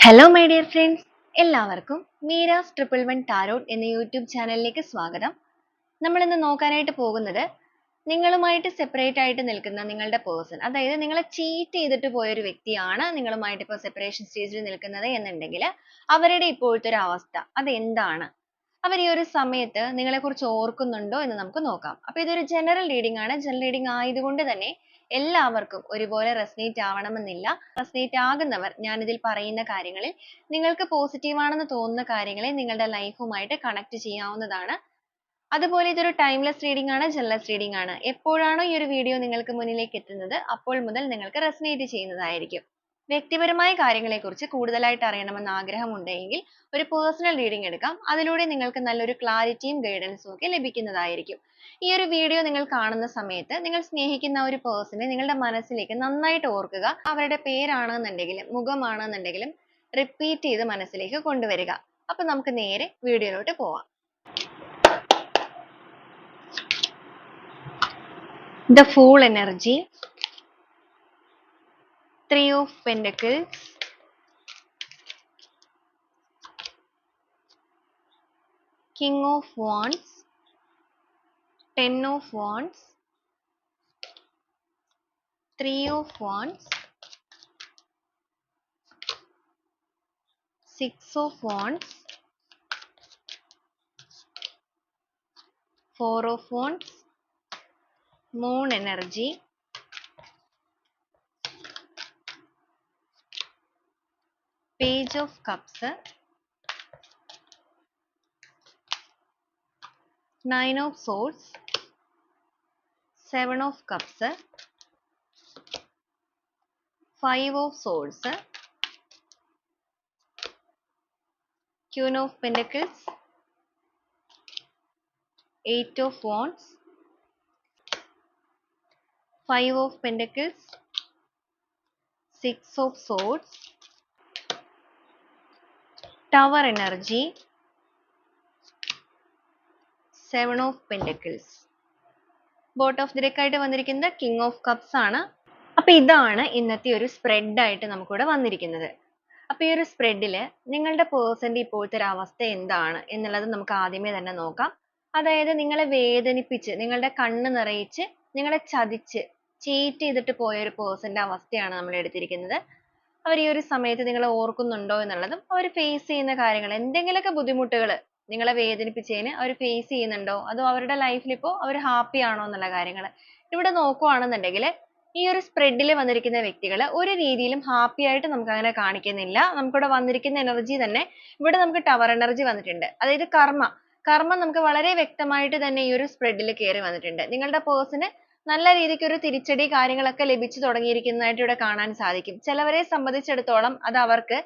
Hello my dear friends, എല്ലാവർക്കും Meera's 111 tarot എന്ന YouTube ചാനലിലേക്ക് സ്വാഗതം. നമ്മൾ ഇന്ന് നോക്കാനായിട്ട് പോകുന്നത് നിങ്ങളുമായിട്ട് സെപ്പറേറ്റ് ആയിട്ട് നിൽക്കുന്ന നിങ്ങളുടെ പേഴ്സൺ, അതായത് നിങ്ങളെ ചീറ്റ് ചെയ്തിട്ട് പോയ ഒരു വ്യക്തിയാണ് നിങ്ങളുമായിട്ട് ഇപ്പോൾ സെപ്പറേഷൻ സ്റ്റേജിൽ നിൽക്കുന്നത് എന്നുണ്ടെങ്കിൽ അവരുടെ ഇപ്പോഴത്തെ ഒരു അവസ്ഥ അതെന്താണ്, അവർ ഈ ഒരു സമയത്ത് നിങ്ങളെക്കുറിച്ച് ഓർക്കുന്നുണ്ടോ എന്ന് നമുക്ക് നോക്കാം. അപ്പോൾ ഇതൊരു ജനറൽ റീഡിംഗ് ആണ്. ജനറൽ റീഡിംഗ് ആയതുകൊണ്ട് തന്നെ എല്ലാവർക്കും ഒരുപോലെ റെസനേറ്റ് ആവണമെന്നില്ല. റെസനേറ്റ് ആകുന്നവർ ഞാനിതിൽ പറയുന്ന കാര്യങ്ങളിൽ നിങ്ങൾക്ക് പോസിറ്റീവ് ആണെന്ന് തോന്നുന്ന കാര്യങ്ങളെ നിങ്ങളുടെ ലൈഫുമായിട്ട് കണക്ട് ചെയ്യാവുന്നതാണ്. അതുപോലെ ഇതൊരു ടൈംലെസ് റീഡിംഗ് ആണ്, ജനറൽ റീഡിംഗ് ആണ്. എപ്പോഴാണോ ഈ ഒരു വീഡിയോ നിങ്ങൾക്ക് മുന്നിലേക്ക് എത്തുന്നത് അപ്പോൾ മുതൽ നിങ്ങൾക്ക് റെസനേറ്റ് ചെയ്യുന്നതായിരിക്കും. വ്യക്തിപരമായ കാര്യങ്ങളെക്കുറിച്ച് കൂടുതലായിട്ട് അറിയണമെന്ന് ആഗ്രഹമുണ്ടെങ്കിൽ ഒരു പേഴ്സണൽ റീഡിംഗ് എടുക്കാം. അതിലൂടെ നിങ്ങൾക്ക് നല്ലൊരു ക്ലാരിറ്റിയും ഗൈഡൻസും ഒക്കെ ലഭിക്കുന്നതായിരിക്കും. ഈ ഒരു വീഡിയോ നിങ്ങൾ കാണുന്ന സമയത്ത് നിങ്ങൾ സ്നേഹിക്കുന്ന ഒരു പേഴ്സണെ നിങ്ങളുടെ മനസ്സിലേക്ക് നന്നായിട്ട് ഓർക്കുക. അവരുടെ പേരാണെന്നുണ്ടെങ്കിലും മുഖമാണെന്നുണ്ടെങ്കിലും റിപ്പീറ്റ് ചെയ്ത് മനസ്സിലേക്ക് കൊണ്ടുവരിക. അപ്പൊ നമുക്ക് നേരെ വീഡിയോയിലോട്ട് പോവാം. The Fool energy, Three of Pentacles, King of Wands, Ten of Wands, Three of Wands, Six of Wands, Four of Wands, Moon energy, Page of Cups, Nine of Swords, Seven of Cups, Five of Swords, Queen of Pentacles, Eight of Wands, Five of Pentacles, Six of Swords, Tower energy, Seven of Pentacles. Boat of the deck ആയിട്ട് വന്നിരിക്കുന്നത് king of cups ആണ്. അപ്പൊ ഇതാണ് ഇന്നത്തെ ഒരു spread ആയിട്ട് നമുക്കിവിടെ വന്നിരിക്കുന്നത്. അപ്പൊ ഈ ഒരു സ്പ്രെഡില് നിങ്ങളുടെ പേഴ്സന്റെ ഇപ്പോഴത്തെ ഒരു അവസ്ഥ എന്താണ് എന്നുള്ളത് നമുക്ക് ആദ്യമേ തന്നെ നോക്കാം. അതായത് നിങ്ങളെ വേദനിപ്പിച്ച്, നിങ്ങളുടെ കണ്ണ് നിറയിച്ച്, നിങ്ങളെ ചതിച്ച്, ചീറ്റ് ചെയ്തിട്ട് പോയ ഒരു പേഴ്സന്റെ അവസ്ഥയാണ് നമ്മൾ എടുത്തിരിക്കുന്നത്. അവർ ഈ ഒരു സമയത്ത് നിങ്ങളെ ഓർക്കുന്നുണ്ടോ എന്നുള്ളതും അവർ ഫേസ് ചെയ്യുന്ന കാര്യങ്ങൾ, എന്തെങ്കിലുമൊക്കെ ബുദ്ധിമുട്ടുകൾ നിങ്ങളെ വേദനിപ്പിച്ചതിന് അവർ ഫേസ് ചെയ്യുന്നുണ്ടോ, അതോ അവരുടെ ലൈഫിൽ ഇപ്പോൾ അവർ ഹാപ്പി ആണോ എന്നുള്ള കാര്യങ്ങൾ ഇവിടെ നോക്കുവാണെന്നുണ്ടെങ്കിൽ ഈ ഒരു സ്പ്രെഡിൽ വന്നിരിക്കുന്ന വ്യക്തികൾ ഒരു രീതിയിലും ഹാപ്പി ആയിട്ട് നമുക്ക് അങ്ങനെ കാണിക്കുന്നില്ല. നമുക്കിവിടെ വന്നിരിക്കുന്ന എനർജി തന്നെ, ഇവിടെ നമുക്ക് ടവർ എനർജി വന്നിട്ടുണ്ട്. അതായത് കർമ്മ നമുക്ക് വളരെ വ്യക്തമായിട്ട് തന്നെ ഈ ഒരു സ്പ്രെഡിൽ കയറി വന്നിട്ടുണ്ട്. നിങ്ങളുടെ പേഴ്സണ് നല്ല രീതിക്ക് ഒരു തിരിച്ചടി കാര്യങ്ങളൊക്കെ ലഭിച്ചു തുടങ്ങിയിരിക്കുന്നതായിട്ട് ഇവിടെ കാണാൻ സാധിക്കും. ചിലവരെ സംബന്ധിച്ചിടത്തോളം അത് അവർക്ക്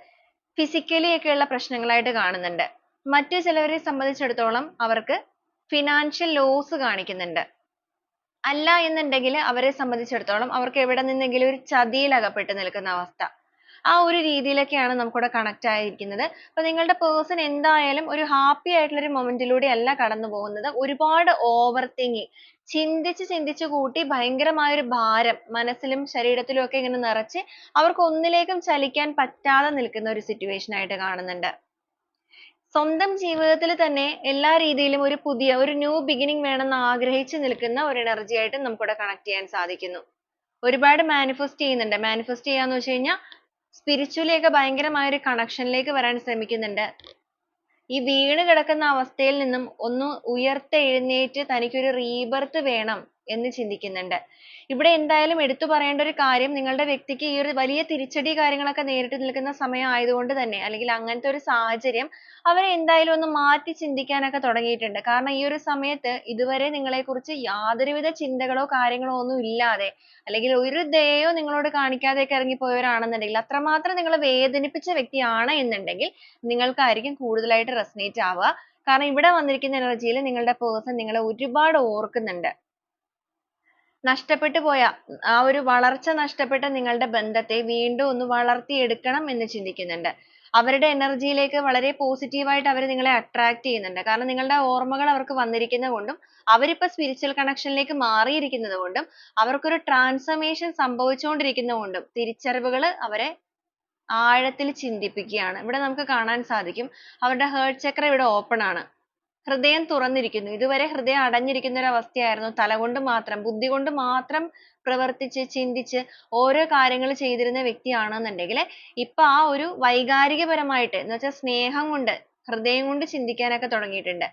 ഫിസിക്കലി ഒക്കെയുള്ള പ്രശ്നങ്ങളായിട്ട് കാണുന്നുണ്ട്. മറ്റു ചിലവരെ സംബന്ധിച്ചിടത്തോളം അവർക്ക് ഫിനാൻഷ്യൽ ലോസ് കാണിക്കുന്നുണ്ട്. അല്ല എന്നുണ്ടെങ്കിൽ അവരെ സംബന്ധിച്ചിടത്തോളം അവർക്ക് എവിടെ നിന്നെങ്കിലും ഒരു ചതിയിൽ അകപ്പെട്ട് നിൽക്കുന്ന അവസ്ഥ, ആ ഒരു രീതിയിലൊക്കെയാണ് നമുക്കിവിടെ കണക്ട് ആയിരിക്കുന്നത്. അപ്പൊ നിങ്ങളുടെ പേഴ്സൺ എന്തായാലും ഒരു ഹാപ്പി ആയിട്ടുള്ള ഒരു മൊമെന്റിലൂടെ അല്ല കടന്നു പോകുന്നത്. ഒരുപാട് ഓവർ തിങ്കിങ്, ചിന്തിച്ച് കൂട്ടി ഭയങ്കരമായ ഒരു ഭാരം മനസ്സിലും ശരീരത്തിലും ഒക്കെ ഇങ്ങനെ നിറച്ച് അവർക്ക് ഒന്നിലേക്കും ചലിക്കാൻ പറ്റാതെ നിൽക്കുന്ന ഒരു സിറ്റുവേഷൻ ആയിട്ട് കാണുന്നുണ്ട്. സ്വന്തം ജീവിതത്തിൽ തന്നെ എല്ലാ രീതിയിലും ഒരു പുതിയ ഒരു ന്യൂ ബിഗിനിങ് വേണമെന്ന് ആഗ്രഹിച്ച് നിൽക്കുന്ന ഒരു എനർജി ആയിട്ട് നമുക്കിവിടെ കണക്ട് ചെയ്യാൻ സാധിക്കുന്നു. ഒരുപാട് മാനിഫെസ്റ്റ് ചെയ്യുന്നുണ്ട്. മാനിഫെസ്റ്റ് ചെയ്യാന്ന് വെച്ച് കഴിഞ്ഞാൽ സ്പിരിച്വലി ഒക്കെ ഭയങ്കരമായ ഒരു കണക്ഷനിലേക്ക് വരാൻ ശ്രമിക്കുന്നുണ്ട്. ഈ വീണ് കിടക്കുന്ന അവസ്ഥയിൽ നിന്നും ഒന്ന് ഉയർത്തെഴുന്നേറ്റ് തനിക്കൊരു റീബർത്ത് വേണം എന്ന് ചിന്തിക്കുന്നുണ്ട്. ഇവിടെ എന്തായാലും എടുത്തു പറയേണ്ട ഒരു കാര്യം, നിങ്ങളുടെ വ്യക്തിക്ക് ഈ ഒരു വലിയ തിരിച്ചടി കാര്യങ്ങളൊക്കെ നേരിട്ട് നിൽക്കുന്ന സമയം ആയതുകൊണ്ട് തന്നെ, അല്ലെങ്കിൽ അങ്ങനത്തെ ഒരു സാഹചര്യം അവരെ എന്തായാലും ഒന്ന് മാറ്റി ചിന്തിക്കാനൊക്കെ തുടങ്ങിയിട്ടുണ്ട്. കാരണം ഈ ഒരു സമയത്ത് ഇതുവരെ നിങ്ങളെക്കുറിച്ച് യാതൊരുവിധ ചിന്തകളോ കാര്യങ്ങളോ ഒന്നും ഇല്ലാതെ, അല്ലെങ്കിൽ ഒരു ദയയോ നിങ്ങളോട് കാണിക്കാതെയൊക്കെ ഇറങ്ങിപ്പോയവരാണെന്നുണ്ടെങ്കിൽ, അത്രമാത്രം നിങ്ങളെ വേദനിപ്പിച്ച വ്യക്തിയാണ് എന്നുണ്ടെങ്കിൽ നിങ്ങൾക്കായിരിക്കും കൂടുതലായിട്ട് റെസനേറ്റ് ആവുക. കാരണം ഇവിടെ വന്നിരിക്കുന്ന എനർജിയിൽ നിങ്ങളുടെ പേഴ്സൺ നിങ്ങളെ ഒരുപാട് ഓർക്കുന്നുണ്ട്. നഷ്ടപ്പെട്ടു പോയ ആ ഒരു വളർച്ച നഷ്ടപ്പെട്ട നിങ്ങളുടെ ബന്ധത്തെ വീണ്ടും ഒന്ന് വളർത്തിയെടുക്കണം എന്ന് ചിന്തിക്കുന്നുണ്ട്. അവരുടെ എനർജിയിലേക്ക് വളരെ പോസിറ്റീവായിട്ട് അവർ നിങ്ങളെ അട്രാക്ട് ചെയ്യുന്നുണ്ട്. കാരണം നിങ്ങളുടെ ഓർമ്മകൾ അവർക്ക് വന്നിരിക്കുന്നത് കൊണ്ടും അവരിപ്പോൾ സ്പിരിച്വൽ കണക്ഷനിലേക്ക് മാറിയിരിക്കുന്നത് കൊണ്ടും അവർക്കൊരു ട്രാൻസ്ഫർമേഷൻ സംഭവിച്ചുകൊണ്ടിരിക്കുന്നത് കൊണ്ടും തിരിച്ചറിവുകൾ അവരെ ആഴത്തിൽ ചിന്തിപ്പിക്കുകയാണ്. ഇവിടെ നമുക്ക് കാണാൻ സാധിക്കും അവരുടെ ഹേർട്ട് ചക്ര ഇവിടെ ഓപ്പൺ ആണ്. ഹൃദയം തുറന്നിരിക്കുന്നു. ഇതുവരെ ഹൃദയം അടഞ്ഞിരിക്കുന്ന ഒരു അവസ്ഥയായിരുന്നു. തലകൊണ്ട് മാത്രം, ബുദ്ധി കൊണ്ട് മാത്രം പ്രവർത്തിച്ച് ചിന്തിച്ച് ഓരോ കാര്യങ്ങൾ ചെയ്തിരുന്ന വ്യക്തിയാണെന്നുണ്ടെങ്കിൽ ഇപ്പൊ ആ ഒരു വൈകാരികപരമായിട്ട് എന്ന് വെച്ചാൽ സ്നേഹം കൊണ്ട് ഹൃദയം കൊണ്ട് ചിന്തിക്കാനൊക്കെ തുടങ്ങിയിട്ടുണ്ട്.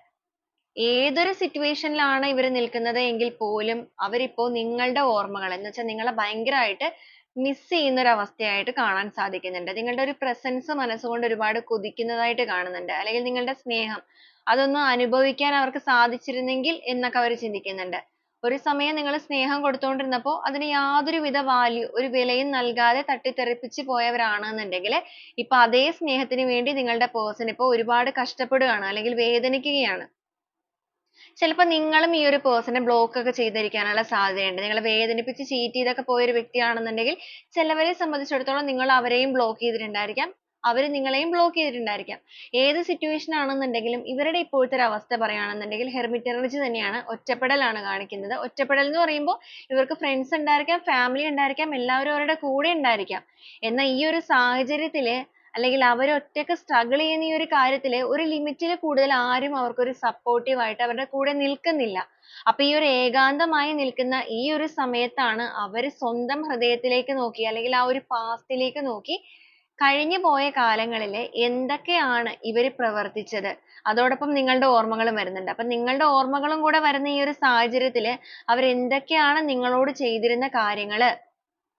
ഏതൊരു സിറ്റുവേഷനിലാണ് ഇവർ നിൽക്കുന്നത് എങ്കിൽ പോലും അവരിപ്പോ നിങ്ങളുടെ ഓർമ്മകൾ എന്ന് വെച്ചാൽ നിങ്ങളെ ഭയങ്കരമായിട്ട് മിസ് ചെയ്യുന്ന ഒരു അവസ്ഥയായിട്ട് കാണാൻ സാധിക്കുന്നുണ്ട്. നിങ്ങളുടെ ഒരു പ്രസൻസ് മനസ്സുകൊണ്ട് ഒരുപാട് കൊതിക്കുന്നതായിട്ട് കാണുന്നുണ്ട്. അല്ലെങ്കിൽ നിങ്ങളുടെ സ്നേഹം അതൊന്ന് അനുഭവിക്കാൻ അവർക്ക് സാധിച്ചിരുന്നെങ്കിൽ എന്നൊക്കെ അവർ ചിന്തിക്കുന്നുണ്ട്. ഒരു സമയം നിങ്ങൾ സ്നേഹം കൊടുത്തുകൊണ്ടിരുന്നപ്പോൾ അതിന് യാതൊരുവിധ ഒരു വിലയും നൽകാതെ തട്ടിത്തെറിപ്പിച്ച് പോയവരാണെന്നുണ്ടെങ്കിൽ ഇപ്പൊ അതേ സ്നേഹത്തിന് വേണ്ടി നിങ്ങളുടെ പേഴ്സൺ ഇപ്പൊ ഒരുപാട് കഷ്ടപ്പെടുകയാണ് അല്ലെങ്കിൽ വേദനിക്കുകയാണ്. ചിലപ്പോൾ നിങ്ങളും ഈ ഒരു പേഴ്സണെ ബ്ലോക്ക് ഒക്കെ ചെയ്തിരിക്കാനുള്ള സാധ്യതയുണ്ട്. നിങ്ങളെ വേദനിപ്പിച്ച് ചീറ്റ് ചെയ്തൊക്കെ പോയ ഒരു വ്യക്തിയാണെന്നുണ്ടെങ്കിൽ ചിലവരെ സംബന്ധിച്ചിടത്തോളം നിങ്ങൾ അവരെയും ബ്ലോക്ക് ചെയ്തിട്ടുണ്ടായിരിക്കാം, അവർ നിങ്ങളെയും ബ്ലോക്ക് ചെയ്തിട്ടുണ്ടായിരിക്കാം. ഏത് സിറ്റുവേഷൻ ആണെന്നുണ്ടെങ്കിലും ഇവരുടെ ഇപ്പോഴത്തെ ഒരു അവസ്ഥ പറയുകയാണെന്നുണ്ടെങ്കിൽ ഹെർമിറ്റ് എനർജി തന്നെയാണ്. ഒറ്റപ്പെടലാണ് കാണിക്കുന്നത്. ഒറ്റപ്പെടൽ എന്ന് പറയുമ്പോൾ ഇവർക്ക് ഫ്രണ്ട്സ് ഉണ്ടായിരിക്കാം, ഫാമിലി ഉണ്ടായിരിക്കാം, എല്ലാവരും അവരുടെ കൂടെ ഉണ്ടായിരിക്കാം. എന്നാൽ ഈ ഒരു സാഹചര്യത്തിൽ അല്ലെങ്കിൽ അവർ ഒറ്റയ്ക്ക് സ്ട്രഗിൾ ചെയ്യുന്ന ഈ ഒരു കാര്യത്തിൽ ഒരു ലിമിറ്റിൽ കൂടുതൽ ആരും അവർക്കൊരു സപ്പോർട്ടീവ് ആയിട്ട് അവരുടെ കൂടെ നിൽക്കുന്നില്ല. അപ്പൊ ഈ ഒരു ഏകാന്തമായി നിൽക്കുന്ന ഈ ഒരു സമയത്താണ് അവർ സ്വന്തം ഹൃദയത്തിലേക്ക് നോക്കി അല്ലെങ്കിൽ ആ ഒരു പാസ്റ്റിലേക്ക് നോക്കി കഴിഞ്ഞു പോയ കാലങ്ങളിൽ എന്തൊക്കെയാണ് ഇവർ പ്രവർത്തിച്ചത്, അതോടൊപ്പം നിങ്ങളുടെ ഓർമ്മകളും വരുന്നുണ്ട്. അപ്പൊ നിങ്ങളുടെ ഓർമ്മകളും കൂടെ വരുന്ന ഈ ഒരു സാഹചര്യത്തിൽ അവർ എന്തൊക്കെയാണ് നിങ്ങളോട് ചെയ്തിരുന്ന കാര്യങ്ങള്,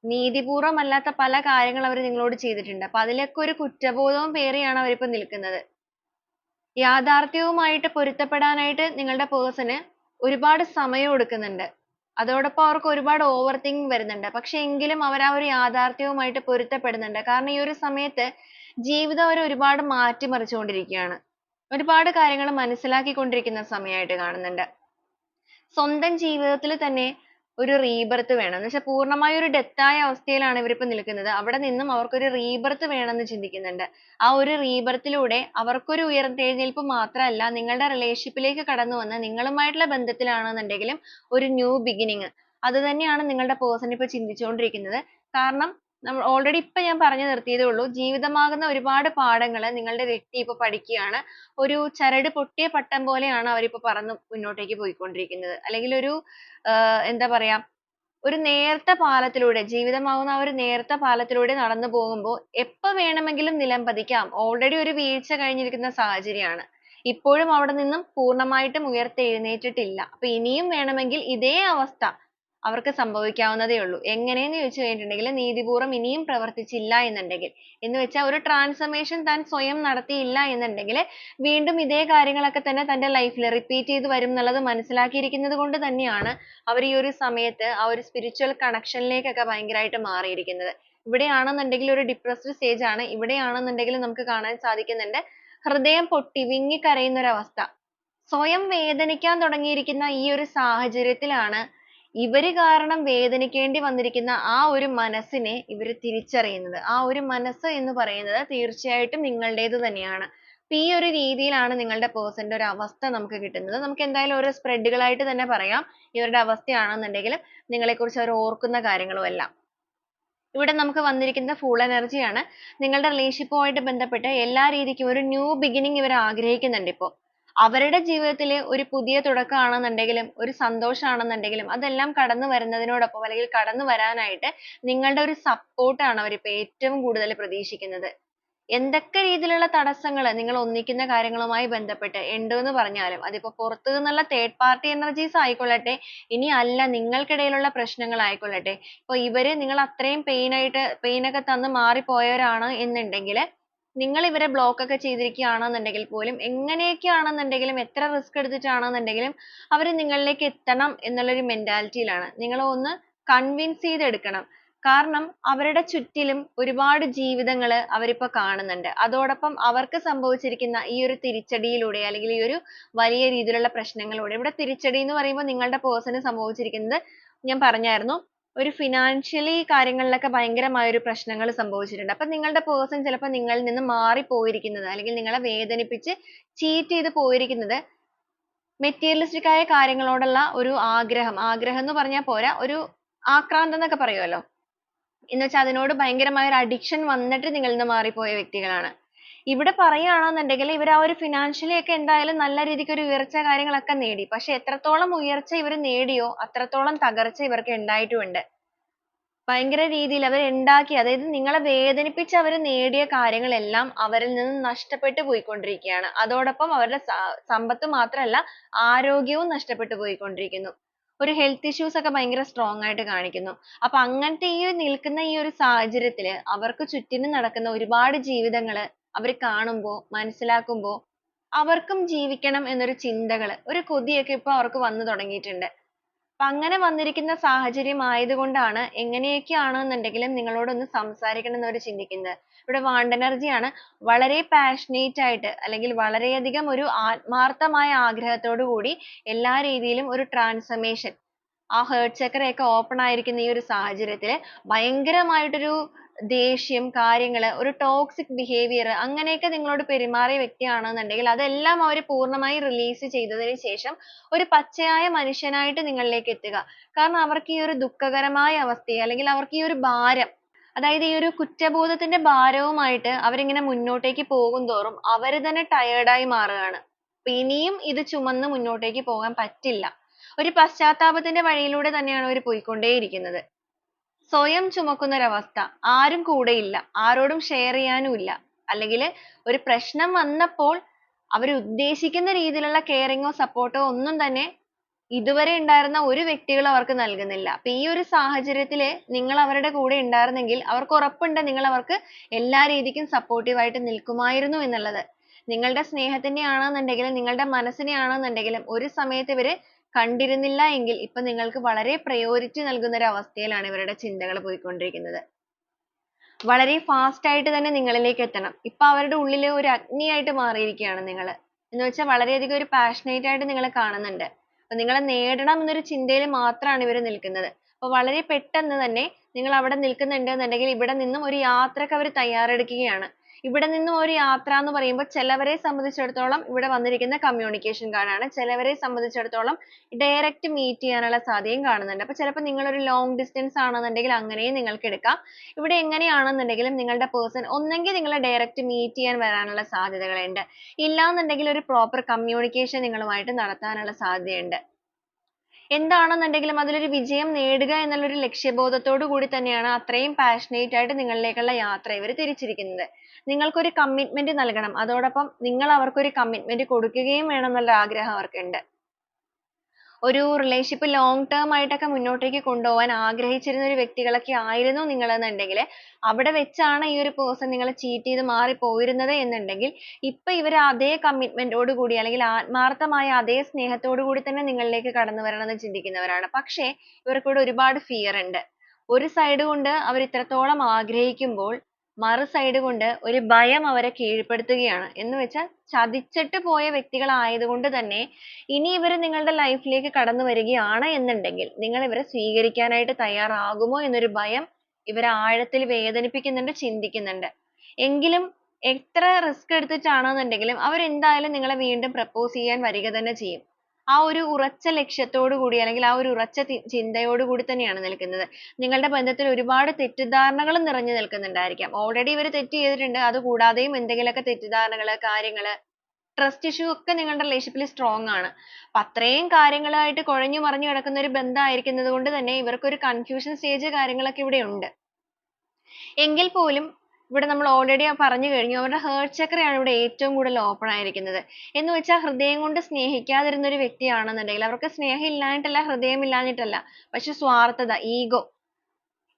നീതിപൂർവമല്ലാത്ത പല കാര്യങ്ങൾ അവർ നിങ്ങളോട് ചെയ്തിട്ടുണ്ട്. അപ്പൊ അതിലൊക്കെ ഒരു കുറ്റബോധവും പേറിയാണ് അവരിപ്പോ നിൽക്കുന്നത്. യാഥാർത്ഥ്യവുമായിട്ട് പൊരുത്തപ്പെടാനായിട്ട് നിങ്ങളുടെ പേഴ്സണ് ഒരുപാട് സമയം എടുക്കുന്നുണ്ട്. അതോടൊപ്പം അവർക്ക് ഒരുപാട് ഓവർ തിങ്കിങ് വരുന്നുണ്ട്. പക്ഷെ എങ്കിലും അവർ ആ ഒരു യാഥാർത്ഥ്യവുമായിട്ട് പൊരുത്തപ്പെടുന്നുണ്ട്. കാരണം ഈ ഒരു സമയത്ത് ജീവിതം അവർ ഒരുപാട് മാറ്റിമറിച്ചുകൊണ്ടിരിക്കുകയാണ്. ഒരുപാട് കാര്യങ്ങൾ മനസ്സിലാക്കിക്കൊണ്ടിരിക്കുന്ന സമയമായിട്ട് കാണുന്നുണ്ട്. സ്വന്തം ജീവിതത്തിൽ തന്നെ ഒരു റീബർത്ത് വേണം എന്ന് വെച്ചാൽ പൂർണ്ണമായ ഒരു ഡെത്തായ അവസ്ഥയിലാണ് ഇവരിപ്പോ നിൽക്കുന്നത്. അവിടെ നിന്നും അവർക്കൊരു റീബർത്ത് വേണമെന്ന് ചിന്തിക്കുന്നുണ്ട്. ആ ഒരു റീബർത്തിലൂടെ അവർക്കൊരു ഉയർത്തെഴുന്നേൽപ്പ് മാത്രമല്ല, നിങ്ങളുടെ റിലേഷൻഷിപ്പിലേക്ക് കടന്നു വന്ന് നിങ്ങളുമായിട്ടുള്ള ബന്ധത്തിലാണെന്നുണ്ടെങ്കിലും ഒരു ന്യൂ ബിഗിനിങ് അത് തന്നെയാണ് നിങ്ങളുടെ പേഴ്സൺ ഇപ്പൊ ചിന്തിച്ചുകൊണ്ടിരിക്കുന്നത്. കാരണം നമ്മൾ ഓൾറെഡി ഇപ്പൊ ഞാൻ പറഞ്ഞു നിർത്തിയതേ ഉള്ളൂ. ജീവിതമാകുന്ന ഒരുപാട് പാഠങ്ങൾ നിങ്ങളുടെ വ്യക്തി ഇപ്പൊ പഠിക്കുകയാണ്. ഒരു ചരട് പൊട്ടിയ പട്ടം പോലെയാണ് അവരിപ്പോ പറന്ന് മുന്നോട്ടേക്ക് പോയിക്കൊണ്ടിരിക്കുന്നത്. അല്ലെങ്കിൽ ഒരു എന്താ പറയാ, ഒരു നേർത്ത പാലത്തിലൂടെ ജീവിതമാകുന്ന ആ ഒരു നേർത്ത പാലത്തിലൂടെ നടന്നു പോകുമ്പോൾ എപ്പോ വേണമെങ്കിലും നിലംപതിക്കാം. ഓൾറെഡി ഒരു വീഴ്ച കഴിഞ്ഞിരിക്കുന്ന സാഹചര്യമാണ്. ഇപ്പോഴും അവിടെ നിന്നും പൂർണ്ണമായിട്ടും ഉയർത്തെഴുന്നേറ്റിട്ടില്ല. അപ്പൊ ഇനിയും വേണമെങ്കിൽ ഇതേ അവസ്ഥ അവർക്ക് സംഭവിക്കാവുന്നതേ ഉള്ളൂ. എങ്ങനെയെന്ന് ചോദിച്ചു കഴിഞ്ഞിട്ടുണ്ടെങ്കിൽ നീതിപൂർവം ഇനിയും പ്രവർത്തിച്ചില്ല എന്നുണ്ടെങ്കിൽ, എന്ന് വെച്ചാൽ ഒരു ട്രാൻസ്ഫർമേഷൻ താൻ സ്വയം നടത്തിയില്ല എന്നുണ്ടെങ്കിൽ വീണ്ടും ഇതേ കാര്യങ്ങളൊക്കെ തന്നെ തന്റെ ലൈഫിൽ റിപ്പീറ്റ് ചെയ്ത് വരും എന്നുള്ളത് മനസ്സിലാക്കിയിരിക്കുന്നത് കൊണ്ട് തന്നെയാണ് അവർ ഈ ഒരു സമയത്ത് ആ ഒരു സ്പിരിച്വൽ കണക്ഷനിലേക്കൊക്കെ ഭയങ്കരമായിട്ട് മാറിയിരിക്കുന്നത്. ഇവിടെയാണെന്നുണ്ടെങ്കിൽ ഒരു ഡിപ്രസ്ഡ് സ്റ്റേജ് ആണ്. ഇവിടെയാണെന്നുണ്ടെങ്കിൽ നമുക്ക് കാണാൻ സാധിക്കുന്നുണ്ട് ഹൃദയം പൊട്ടി വിങ്ങി കരയുന്ന ഒരു അവസ്ഥ. സ്വയം വേദനിക്കാൻ തുടങ്ങിയിരിക്കുന്ന ഈ ഒരു സാഹചര്യത്തിലാണ് ഇവര് കാരണം വേദനിക്കേണ്ടി വന്നിരിക്കുന്ന ആ ഒരു മനസ്സിനെ ഇവര് തിരിച്ചറിയുന്നത്. ആ ഒരു മനസ്സ് എന്ന് പറയുന്നത് തീർച്ചയായിട്ടും നിങ്ങളുടേത് തന്നെയാണ്. അപ്പൊ ഈ ഒരു രീതിയിലാണ് നിങ്ങളുടെ പേഴ്സന്റെ ഒരു അവസ്ഥ നമുക്ക് കിട്ടുന്നത്. നമുക്ക് എന്തായാലും ഓരോ സ്പ്രെഡുകളായിട്ട് തന്നെ പറയാം. ഇവരുടെ അവസ്ഥയാണെന്നുണ്ടെങ്കിലും നിങ്ങളെക്കുറിച്ച് അവർ ഓർക്കുന്ന കാര്യങ്ങളും എല്ലാം. ഇവിടെ നമുക്ക് വന്നിരിക്കുന്ന ഫുൾ എനർജിയാണ്. നിങ്ങളുടെ റിലേഷൻഷിപ്പുമായിട്ട് ബന്ധപ്പെട്ട് എല്ലാ രീതിക്കും ഒരു ന്യൂ ബിഗിനിങ് ഇവർ ആഗ്രഹിക്കുന്നുണ്ട് ഇപ്പോൾ. അവരുടെ ജീവിതത്തിൽ ഒരു പുതിയ തുടക്കമാണെന്നുണ്ടെങ്കിലും ഒരു സന്തോഷമാണെന്നുണ്ടെങ്കിലും അതെല്ലാം കടന്നു വരുന്നതിനോടൊപ്പം അല്ലെങ്കിൽ കടന്നു വരാനായിട്ട് നിങ്ങളുടെ ഒരു സപ്പോർട്ടാണ് അവരിപ്പോൾ ഏറ്റവും കൂടുതൽ പ്രതീക്ഷിക്കുന്നത്. എന്തൊക്കെ രീതിയിലുള്ള തടസ്സങ്ങൾ നിങ്ങൾ ഒന്നിക്കുന്ന കാര്യങ്ങളുമായി ബന്ധപ്പെട്ട് ഉണ്ട് എന്ന് പറഞ്ഞാലും അതിപ്പോ പുറത്തു നിന്നുള്ള തേർഡ് പാർട്ടി എനർജീസ് ആയിക്കൊള്ളട്ടെ, ഇനി അല്ല നിങ്ങൾക്കിടയിലുള്ള പ്രശ്നങ്ങൾ ആയിക്കൊള്ളട്ടെ, ഇപ്പൊ ഇവര് നിങ്ങൾ അത്രയും പെയിൻ ഒക്കെ തന്ന് മാറിപ്പോയവരാണ് എന്നുണ്ടെങ്കിൽ നിങ്ങൾ ഇവരെ ബ്ലോക്ക് ഒക്കെ ചെയ്തിരിക്കുകയാണെന്നുണ്ടെങ്കിൽ പോലും എങ്ങനെയൊക്കെയാണെന്നുണ്ടെങ്കിലും എത്ര റിസ്ക് എടുത്തിട്ടാണെന്നുണ്ടെങ്കിലും അവർ നിങ്ങളിലേക്ക് എത്തണം എന്നുള്ളൊരു മെന്റാലിറ്റിയിലാണ്. നിങ്ങളെ ഒന്ന് കൺവിൻസ് ചെയ്തെടുക്കണം. കാരണം അവരുടെ ചുറ്റിലും ഒരുപാട് ജീവിതങ്ങൾ അവരിപ്പോ കാണുന്നുണ്ട്. അതോടൊപ്പം അവർക്ക് സംഭവിച്ചിരിക്കുന്ന ഈ ഒരു തിരിച്ചടിയിലൂടെ അല്ലെങ്കിൽ ഈ ഒരു വലിയ രീതിയിലുള്ള പ്രശ്നങ്ങളിലൂടെ, ഇവിടെ തിരിച്ചടി എന്ന് പറയുമ്പോൾ നിങ്ങളുടെ പേഴ്സണ് സംഭവിച്ചിരിക്കുന്നത് ഞാൻ പറഞ്ഞായിരുന്നു, ഒരു ഫിനാൻഷ്യലി കാര്യങ്ങളിലൊക്കെ ഭയങ്കരമായ ഒരു പ്രശ്നങ്ങൾ സംഭവിച്ചിട്ടുണ്ട്. അപ്പൊ നിങ്ങളുടെ പേഴ്സൺ ചിലപ്പോൾ നിങ്ങളിൽ നിന്ന് മാറിപ്പോയിരിക്കുന്നത് അല്ലെങ്കിൽ നിങ്ങളെ വേദനിപ്പിച്ച് ചീറ്റ് ചെയ്ത് പോയിരിക്കുന്നത് മെറ്റീരിയലിസ്റ്റിക് ആയ കാര്യങ്ങളോടുള്ള ഒരു ആഗ്രഹം എന്ന് പറഞ്ഞാൽ പോരാ, ഒരു ആക്രാന്തം എന്നൊക്കെ പറയുമല്ലോ, എന്ന് വെച്ചാൽ അതിനോട് ഭയങ്കരമായ ഒരു അഡിക്ഷൻ വന്നിട്ട് നിങ്ങളിൽ നിന്ന് മാറിപ്പോയ വ്യക്തികളാണ്. ഇവിടെ പറയുകയാണെന്നുണ്ടെങ്കിൽ ഇവർ ആ ഒരു ഫിനാൻഷ്യലി ഒക്കെ എന്തായാലും നല്ല രീതിക്ക് ഒരു ഉയർച്ച കാര്യങ്ങളൊക്കെ നേടി. പക്ഷെ എത്രത്തോളം ഉയർച്ച ഇവർ നേടിയോ അത്രത്തോളം തകർച്ച ഇവർക്ക് ഉണ്ടായിട്ടുമുണ്ട്. ഭയങ്കര രീതിയിൽ അവർ ഉണ്ടാക്കി, അതായത് നിങ്ങളെ വേദനിപ്പിച്ച് അവർ നേടിയ കാര്യങ്ങളെല്ലാം അവരിൽ നിന്ന് നഷ്ടപ്പെട്ടു പോയിക്കൊണ്ടിരിക്കുകയാണ്. അതോടൊപ്പം അവരുടെ സമ്പത്ത് മാത്രമല്ല ആരോഗ്യവും നഷ്ടപ്പെട്ടു പോയിക്കൊണ്ടിരിക്കുന്നു. ഒരു health issues ഒക്കെ ഭയങ്കര strong ആയിട്ട് കാണിക്കുന്നു. അപ്പൊ അങ്ങനത്തെ നിൽക്കുന്ന ഈ ഒരു സാഹചര്യത്തില് അവർക്ക് ചുറ്റിനും നടക്കുന്ന ഒരുപാട് ജീവിതങ്ങള് അവർ കാണുമ്പോ മനസ്സിലാക്കുമ്പോ അവർക്കും ജീവിക്കണം എന്നൊരു ചിന്തകള് ഒരു കൊതിയൊക്കെ ഇപ്പൊ അവർക്ക് വന്നു തുടങ്ങിയിട്ടുണ്ട്. അപ്പൊ അങ്ങനെ വന്നിരിക്കുന്ന സാഹചര്യം ആയതുകൊണ്ടാണ് എങ്ങനെയൊക്കെയാണെന്നുണ്ടെങ്കിലും നിങ്ങളോടൊന്ന് സംസാരിക്കണം എന്ന് അവര് ചിന്തിക്കുന്നത്. ഇവിടെ വാണ്ട് എനർജി ആണ്. വളരെ പാഷനേറ്റ് ആയിട്ട് അല്ലെങ്കിൽ വളരെയധികം ഒരു ആത്മാർത്ഥമായ ആഗ്രഹത്തോടു കൂടി എല്ലാ രീതിയിലും ഒരു ട്രാൻസ്ഫർമേഷൻ, ആ ഹേർട്ട് ചക്രയൊക്കെ ഓപ്പൺ ആയിരിക്കുന്ന ഈ ഒരു സാഹചര്യത്തിൽ ഭയങ്കരമായിട്ടൊരു ദേഷ്യം, കാര്യങ്ങള്, ഒരു ടോക്സിക് ബിഹേവിയർ അങ്ങനെയൊക്കെ നിങ്ങളോട് പെരുമാറിയ വ്യക്തിയാണെന്നുണ്ടെങ്കിൽ അതെല്ലാം അവർ പൂർണ്ണമായി റിലീസ് ചെയ്തതിന് ശേഷം ഒരു പച്ചയായ മനുഷ്യനായിട്ട് നിങ്ങളിലേക്ക് എത്തുക. കാരണം അവർക്ക് ഈ ഒരു ദുഃഖകരമായ അവസ്ഥയെ അല്ലെങ്കിൽ അവർക്ക് ഈ ഒരു ഭാരം, അതായത് ഈ ഒരു കുറ്റബോധത്തിന്റെ ഭാരവുമായിട്ട് അവരിങ്ങനെ മുന്നോട്ടേക്ക് പോകുന്തോറും അവർ തന്നെ ടയേർഡായി മാറുകയാണ്. അപ്പൊ ഇനിയും ഇത് ചുമന്ന് മുന്നോട്ടേക്ക് പോകാൻ പറ്റില്ല. ഒരു പശ്ചാത്താപത്തിന്റെ വഴിയിലൂടെ തന്നെയാണ് അവർ പോയിക്കൊണ്ടേയിരിക്കുന്നത്. സ്വയം ചുമക്കുന്ന ഒരവസ്ഥ. ആരും കൂടെയില്ല. ആരോടും ഷെയർ ചെയ്യാനും ഇല്ല. അല്ലെങ്കിൽ ഒരു പ്രശ്നം വന്നപ്പോൾ അവർ ഉദ്ദേശിക്കുന്ന രീതിയിലുള്ള കെയറിങ്ങോ സപ്പോർട്ടോ ഒന്നും തന്നെ ഇതുവരെ ഉണ്ടായിരുന്ന ഒരു വ്യക്തികളും അവർക്ക് നൽകുന്നില്ല. അപ്പൊ ഈ ഒരു സാഹചര്യത്തിൽ നിങ്ങൾ അവരുടെ കൂടെ ഉണ്ടായിരുന്നെങ്കിൽ അവർക്ക് ഉറപ്പുണ്ട് നിങ്ങൾ അവർക്ക് എല്ലാ രീതിക്കും സപ്പോർട്ടീവ് ആയിട്ട് നിൽക്കുമായിരുന്നു എന്നുള്ളത്. നിങ്ങളുടെ സ്നേഹത്തിനെ ആണെന്നുണ്ടെങ്കിലും നിങ്ങളുടെ മനസ്സിനെ ആണെന്നുണ്ടെങ്കിലും ഒരു സമയത്ത് ഇവര് കണ്ടിരുന്നില്ല എങ്കിൽ ഇപ്പൊ നിങ്ങൾക്ക് വളരെ പ്രയോറിറ്റി നൽകുന്ന ഒരു അവസ്ഥയിലാണ് ഇവരുടെ ചിന്തകൾ പോയിക്കൊണ്ടിരിക്കുന്നത്. വളരെ ഫാസ്റ്റ് ആയിട്ട് തന്നെ നിങ്ങളിലേക്ക് എത്തണം. ഇപ്പൊ അവരുടെ ഉള്ളിൽ ഒരു അഗ്നിയായിട്ട് മാറിയിരിക്കുകയാണ് നിങ്ങൾ. എന്ന് വെച്ചാൽ വളരെയധികം ഒരു പാഷനേറ്റ് ആയിട്ട് നിങ്ങളെ കാണുന്നുണ്ട്. അപ്പൊ നിങ്ങളെ നേടണം എന്നൊരു ചിന്തയിൽ മാത്രമാണ് ഇവർ നിൽക്കുന്നത്. അപ്പൊ വളരെ പെട്ടെന്ന് തന്നെ നിങ്ങൾ അവിടെ നിൽക്കുന്നുണ്ട് എന്നുണ്ടെങ്കിൽ ഇവിടെ നിന്നും ഒരു യാത്രക്ക് അവർ തയ്യാറെടുക്കുകയാണ്. ഇവിടെ നിന്നും ഒരു യാത്ര എന്ന് പറയുമ്പോൾ ചിലവരെ സംബന്ധിച്ചിടത്തോളം ഇവിടെ വന്നിരിക്കുന്ന communication card ആണ്. ചിലവരെ സംബന്ധിച്ചിടത്തോളം direct meet ചെയ്യാനുള്ള സാധ്യതയും കാണുന്നുണ്ട്. അപ്പൊ ചിലപ്പോൾ നിങ്ങൾ ഒരു long distance ആണെന്നുണ്ടെങ്കിൽ അങ്ങനെയും നിങ്ങൾക്ക് എടുക്കാം. ഇവിടെ എങ്ങനെയാണെന്നുണ്ടെങ്കിലും നിങ്ങളുടെ person ഒന്നെങ്കിൽ നിങ്ങളെ direct meet ചെയ്യാൻ വരാനുള്ള സാധ്യതകളുണ്ട്. ഇല്ലാന്നുണ്ടെങ്കിൽ ഒരു proper communication നിങ്ങളുമായിട്ട് നടത്താനുള്ള സാധ്യതയുണ്ട്. എന്താണെന്നുണ്ടെങ്കിലും അതിലൊരു വിജയം നേടുക എന്നുള്ള ഒരു ലക്ഷ്യബോധത്തോടു കൂടി തന്നെയാണ് അത്രയും passionate ആയിട്ട് നിങ്ങളിലേക്കുള്ള യാത്ര ഇവർ തിരിച്ചിരിക്കുന്നത്. നിങ്ങൾക്കൊരു commitment നൽകണം. അതോടൊപ്പം നിങ്ങൾ അവർക്കൊരു commitment കൊടുക്കുകയും വേണം എന്നുള്ള ആഗ്രഹം അവർക്കുണ്ട്. ഒരു relationship long term ആയിട്ടൊക്കെ മുന്നോട്ടേക്ക് കൊണ്ടുപോകാൻ ആഗ്രഹിച്ചിരുന്ന ഒരു വ്യക്തികളൊക്കെ ആയിരുന്നു നിങ്ങൾ എന്നുണ്ടെങ്കിൽ അവിടെ വെച്ചാണ് ഈ ഒരു person നിങ്ങളെ cheat ചെയ്ത് മാറി പോയിരുന്നത് എന്നുണ്ടെങ്കിൽ ഇപ്പൊ ഇവർ അതേ commitment ഓട് കൂടി അല്ലെങ്കിൽ ആത്മാർത്ഥമായ അതേ സ്നേഹത്തോടു കൂടി തന്നെ നിങ്ങളിലേക്ക് കടന്നു വരണം എന്ന് ചിന്തിക്കുന്നവരാണ്. പക്ഷേ ഇവർക്കിവിടെ ഒരുപാട് fear ഉണ്ട്. ഒരു side കൊണ്ട് അവർ ഇത്രത്തോളം ആഗ്രഹിക്കുമ്പോൾ മറു side കൊണ്ട് ഒരു ഭയം അവരെ കീഴ്പ്പെടുത്തുകയാണ്. എന്ന് വെച്ചാൽ ചതിച്ചിട്ട് പോയ വ്യക്തികളായതുകൊണ്ട് തന്നെ ഇനി ഇവർ നിങ്ങളുടെ ലൈഫിലേക്ക് കടന്നു വരികയാണ് എന്നുണ്ടെങ്കിൽ നിങ്ങൾ ഇവരെ സ്വീകരിക്കാനായിട്ട് തയ്യാറാകുമോ എന്നൊരു ഭയം ഇവരെ ആഴത്തിൽ വേദനിപ്പിക്കുന്നുണ്ട്, ചിന്തിക്കുന്നുണ്ട്. എങ്കിലും എത്ര റിസ്ക് എടുത്തിട്ടാണെന്നുണ്ടെങ്കിലും അവർ എന്തായാലും നിങ്ങളെ വീണ്ടും പ്രപ്പോസ് ചെയ്യാൻ വരിക തന്നെ ചെയ്യും. ആ ഒരു ഉറച്ച ലക്ഷ്യത്തോടു കൂടി അല്ലെങ്കിൽ ആ ഒരു ഉറച്ച ചിന്തയോടു കൂടി തന്നെയാണ് നിൽക്കുന്നത്. നിങ്ങളുടെ ബന്ധത്തിൽ ഒരുപാട് തെറ്റിദ്ധാരണകൾ നിറഞ്ഞു നിൽക്കുന്നുണ്ടായിരിക്കാം. ഓൾറെഡി ഇവർ തെറ്റ് ചെയ്തിട്ടുണ്ട്. അത് കൂടാതെയും എന്തെങ്കിലുമൊക്കെ തെറ്റിദ്ധാരണകൾ, കാര്യങ്ങൾ, ട്രസ്റ്റ് ഇഷ്യൂ ഒക്കെ നിങ്ങളുടെ റിലേഷൻഷിപ്പിൽ സ്ട്രോങ് ആണ്. അപ്പൊ അത്രയും കാര്യങ്ങളായിട്ട് കുഴഞ്ഞു മറിഞ്ഞു കിടക്കുന്ന ഒരു ബന്ധമായിരിക്കുന്നത് കൊണ്ട് തന്നെ ഇവർക്ക് ഒരു കൺഫ്യൂഷൻ സ്റ്റേജ് കാര്യങ്ങളൊക്കെ ഇവിടെ ഉണ്ട്. എങ്കിൽ പോലും ഇവിടെ നമ്മൾ already പറഞ്ഞു കഴിഞ്ഞു അവരുടെ heart ചക്രയാണ് ഇവിടെ ഏറ്റവും കൂടുതൽ open ആയിരിക്കുന്നത്. എന്ന് വെച്ചാൽ ഹൃദയം കൊണ്ട് സ്നേഹിക്കാതിരുന്ന ഒരു വ്യക്തിയാണെന്നുണ്ടെങ്കിൽ അവർക്ക് സ്നേഹം ഇല്ലാഞ്ഞിട്ടല്ല, ഹൃദയം ഇല്ലാഞ്ഞിട്ടല്ല, പക്ഷെ സ്വാർത്ഥത, ego,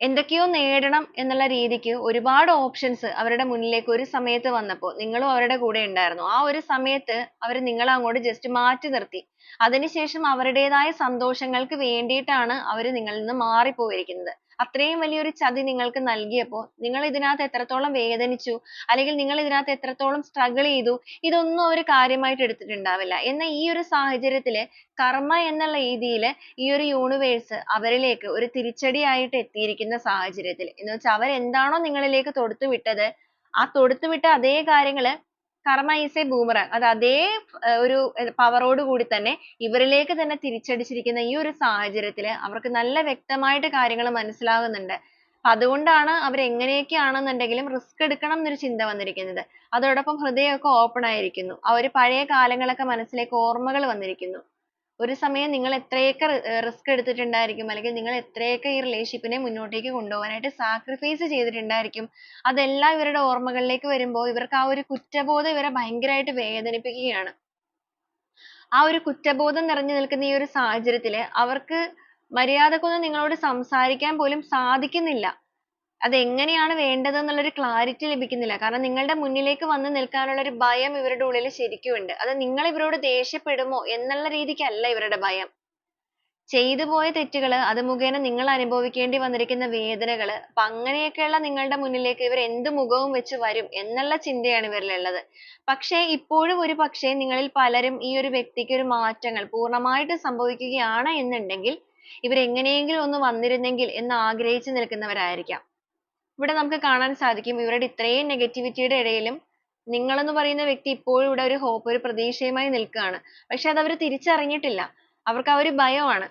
എന്തൊക്കെയോ നേടണം എന്നുള്ള രീതിക്ക് ഒരുപാട് ഓപ്ഷൻസ് അവരുടെ മുന്നിലേക്ക് ഒരു സമയത്ത് വന്നപ്പോൾ നിങ്ങളും അവരുടെ കൂടെ ഉണ്ടായിരുന്നു. ആ ഒരു സമയത്ത് അവർ നിങ്ങളെ അങ്ങോട്ട് ജസ്റ്റ് മാറ്റി നിർത്തി. അതിനുശേഷം അവരുടേതായ സന്തോഷങ്ങൾക്ക് വേണ്ടിയിട്ടാണ് അവർ നിങ്ങളിൽ നിന്ന് മാറിപ്പോയിരിക്കുന്നത്. അത്രയും വലിയൊരു ചതി നിങ്ങൾക്ക് നൽകിയപ്പോൾ നിങ്ങൾ ഇതിനകത്ത് എത്രത്തോളം വേദനിച്ചു അല്ലെങ്കിൽ നിങ്ങൾ ഇതിനകത്ത് എത്രത്തോളം struggle ചെയ്തു ഇതൊന്നും അവർ കാര്യമായിട്ട് എടുത്തിട്ടുണ്ടാവില്ല. എന്നാൽ ഈ ഒരു സാഹചര്യത്തിൽ കർമ്മ എന്നുള്ള രീതിയിൽ ഈ ഒരു യൂണിവേഴ്സ് അവരിലേക്ക് ഒരു തിരിച്ചടിയായിട്ട് എത്തിയിരിക്കുന്ന സാഹചര്യത്തിൽ എന്ന് വെച്ചാൽ അവർ എന്താണോ നിങ്ങളിലേക്ക് തൊടുത്തുവിട്ടത് ആ തൊടുത്തുവിട്ട അതേ കാര്യങ്ങൾ കർമ്മ ഈസ് എ ബൂമറാങ്, അത് അതേ ഒരു പവറോട് കൂടി തന്നെ ഇവരിലേക്ക് തന്നെ തിരിച്ചടിച്ചിരിക്കുന്ന ഈ ഒരു സാഹചര്യത്തിൽ അവർക്ക് നല്ല വ്യക്തമായിട്ട് കാര്യങ്ങൾ മനസ്സിലാകുന്നുണ്ട്. അതുകൊണ്ടാണ് അവർ എങ്ങനെയൊക്കെയാണെന്നുണ്ടെങ്കിലും റിസ്ക് എടുക്കണം എന്നൊരു ചിന്ത വന്നിരിക്കുന്നത്. അതോടൊപ്പം ഹൃദയമൊക്കെ ഓപ്പൺ ആയിരിക്കുന്നു. ആ ഒരു പഴയ കാലങ്ങളൊക്കെ മനസ്സിലേക്ക് ഓർമ്മകൾ വന്നിരിക്കുന്നു. ഒരു സമയം നിങ്ങൾ എത്രയൊക്കെ റിസ്ക് എടുത്തിട്ടുണ്ടായിരിക്കും, അല്ലെങ്കിൽ നിങ്ങൾ എത്രയൊക്കെ ഈ റിലേഷൻഷിപ്പിനെ മുന്നോട്ടേക്ക് കൊണ്ടുപോകാനായിട്ട് സാക്രിഫൈസ് ചെയ്തിട്ടുണ്ടായിരിക്കും. അതെല്ലാം ഇവരുടെ ഓർമ്മകളിലേക്ക് വരുമ്പോൾ ഇവർക്ക് ആ ഒരു കുറ്റബോധം ഇവരെ ഭയങ്കരമായിട്ട് വേദനിപ്പിക്കുകയാണ്. ആ ഒരു കുറ്റബോധം നിറഞ്ഞു നിൽക്കുന്ന ഈ ഒരു സാഹചര്യത്തിൽ അവർക്ക് മര്യാദക്കൊന്നും നിങ്ങളോട് സംസാരിക്കാൻ പോലും സാധിക്കുന്നില്ല. അതെങ്ങനെയാണ് വേണ്ടത് എന്നുള്ളൊരു ക്ലാരിറ്റി ലഭിക്കുന്നില്ല. കാരണം നിങ്ങളുടെ മുന്നിലേക്ക് വന്ന് നിൽക്കാനുള്ള ഒരു ഭയം ഇവരുടെ ഉള്ളിൽ ശരിക്കും ഉണ്ട്. അത് നിങ്ങൾ ഇവരോട് ദേഷ്യപ്പെടുമോ എന്നുള്ള രീതിക്കല്ല ഇവരുടെ ഭയം. ചെയ്തു പോയ തെറ്റുകൾ, അത് മുഖേന നിങ്ങൾ അനുഭവിക്കേണ്ടി വന്നിരിക്കുന്ന വേദനകൾ, അപ്പൊ അങ്ങനെയൊക്കെയുള്ള നിങ്ങളുടെ മുന്നിലേക്ക് ഇവർ എന്ത് മുഖവും വെച്ച് വരും എന്നുള്ള ചിന്തയാണ് ഇവരിലുള്ളത്. പക്ഷേ ഇപ്പോഴും ഒരു പക്ഷേ നിങ്ങളിൽ പലരും ഈ ഒരു വ്യക്തിക്ക് ഒരു മാറ്റങ്ങൾ പൂർണ്ണമായിട്ട് സംഭവിക്കുകയാണ് എന്നുണ്ടെങ്കിൽ ഇവർ എങ്ങനെയെങ്കിലും ഒന്ന് വന്നിരുന്നെങ്കിൽ എന്ന് ആഗ്രഹിച്ചു നിൽക്കുന്നവരായിരിക്കാം. ഇവിടെ നമുക്ക് കാണാൻ സാധിക്കും ഇവരുടെ ഇത്രയും നെഗറ്റിവിറ്റിയുടെ ഇടയിലും നിങ്ങളെന്ന് പറയുന്ന വ്യക്തി ഇപ്പോഴും ഇവിടെ ഒരു ഹോപ്പ്, ഒരു പ്രതീക്ഷയുമായി നിൽക്കുകയാണ്. പക്ഷെ അത് അവർ തിരിച്ചറിഞ്ഞിട്ടില്ല. അവർക്ക് ആ ഒരു ഭയമാണ്.